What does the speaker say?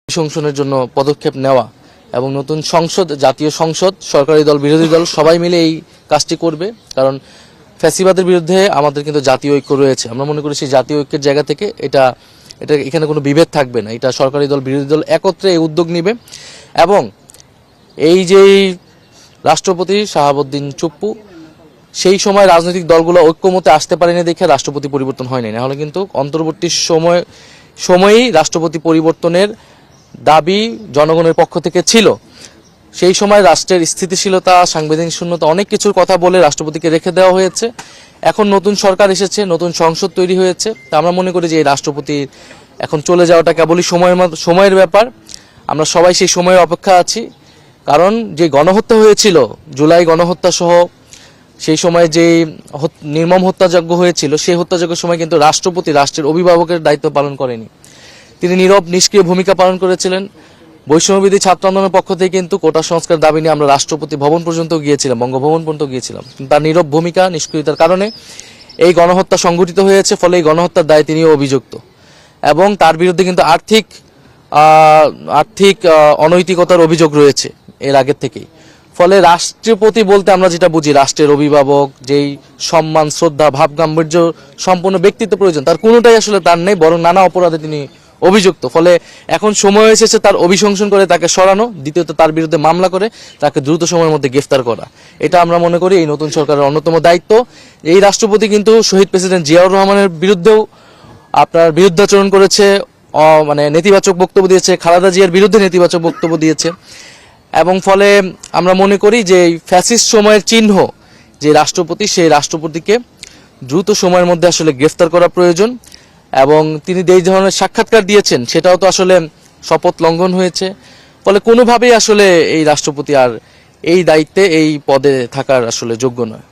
সংশোধনের জন্য পদক্ষেপ নেওয়া এবং নতুন সংসদ, জাতীয় সংসদ, সরকারি দল, বিরোধী দল সবাই মিলে এই কাজটি করবে। কারণ ফ্যাসিবাদের বিরুদ্ধে আমাদের কিন্তু জাতীয় ঐক্য রয়েছে। আমরা মনে করি সেই জাতীয় ঐক্যের জায়গা থেকে এটা এখানে কোনো বিভেদ থাকবে না। এটা সরকারি দল, বিরোধী দল একত্রে এই উদ্যোগ নেবে এবং এই যে রাষ্ট্রপতি শাহাবুদ্দিন চুপ্পু, সেই সময় রাজনৈতিক দলগুলো ঐক্যমতে আসতে পারেনি দেখে রাষ্ট্রপতি পরিবর্তন হয়নি। নাহলে কিন্তু অন্তর্বর্তী সময়েই রাষ্ট্রপতি পরিবর্তনের দাবি জনগণের পক্ষ থেকে ছিল। সেই সময় রাষ্ট্রের স্থিতিশীলতা, সাংবিধানিক শূন্যতা, অনেক কিছুর কথা বলে রাষ্ট্রপতিকে রেখে দেওয়া হয়েছে। এখন নতুন সরকার এসেছে, নতুন সংসদ তৈরি হয়েছে। তা আমরা মনে করি যে এই রাষ্ট্রপতির এখন চলে যাওয়াটা কেবলই সময়ের ব্যাপার। আমরা সবাই সেই সময়ের অপেক্ষা আছি। কারণ যে গণহত্যা হয়েছিল, জুলাই গণহত্যা সহ সেই সময় যে নির্মম হত্যাযজ্ঞ হয়েছিল, সেই হত্যাযজ্ঞের সময় কিন্তু রাষ্ট্রপতি রাষ্ট্রের অভিভাবকের দায়িত্ব পালন করেনি। তিনি নীরব নিষ্ক্রিয় ভূমিকা পালন করেছিলেন। বৈষম্যবিরোধী ছাত্র আন্দোলনের পক্ষ থেকে কিন্তু কোটা সংস্কার দাবি নিয়ে আমরা রাষ্ট্রপতি ভবন পর্যন্ত গিয়েছিলাম, বঙ্গভবন পর্যন্ত গিয়েছিলাম। তার নীরব ভূমিকা, নিষ্ক্রিয়তার কারণে এই গণহত্যা সংঘটিত হয়েছে। ফলে এই গণহত্যার দায়ে তিনিও অভিযুক্ত এবং তার বিরুদ্ধে কিন্তু আর্থিক অনৈতিকতার অভিযোগ রয়েছে এর আগের থেকেই। ফলে রাষ্ট্রপতি বলতে আমরা যেটা বুঝি, রাষ্ট্রের অভিভাবক, যেই সম্মান, শ্রদ্ধা, ভাব গাম্ভীর্য সম্পূর্ণ ব্যক্তিত্ব প্রয়োজন, তার কোনোটাই আসলে তার নেই, বরং নানা অপরাধে তিনি অভিযুক্ত। ফলে এখন সময় এসেছে তার অভিশংসন করে তাকে সরানো, দ্বিতীয়ত তার বিরুদ্ধে মামলা করে তাকে দ্রুত সময়ের মধ্যে গ্রেফতার করা। এটা আমরা মনে করি এই নতুন সরকারের অন্যতম দায়িত্ব। এই রাষ্ট্রপতি কিন্তু শহীদ প্রেসিডেন্ট জিয়াউর রহমানের বিরুদ্ধেও বিরুদ্ধাচরণ করেছে, নেতিবাচক বক্তব্য দিয়েছে, খালেদা জিয়ার বিরুদ্ধে নেতিবাচক বক্তব্য দিয়েছে। এবং ফলে আমরা মনে করি যে ফ্যাসিস্ট সময়ের চিহ্ন যে রাষ্ট্রপতি, সেই রাষ্ট্রপতিকে দ্রুত সময়ের মধ্যে আসলে গ্রেফতার করা প্রয়োজন। এবং তিনি যেই ধরনের সাক্ষাৎকার দিয়েছেন সেটাও তো আসলে শপথ লঙ্ঘন হয়েছে। ফলে কোনোভাবেই আসলে এই রাষ্ট্রপতি আর এই দায়িত্বে, এই পদে থাকার আসলে যোগ্য নয়।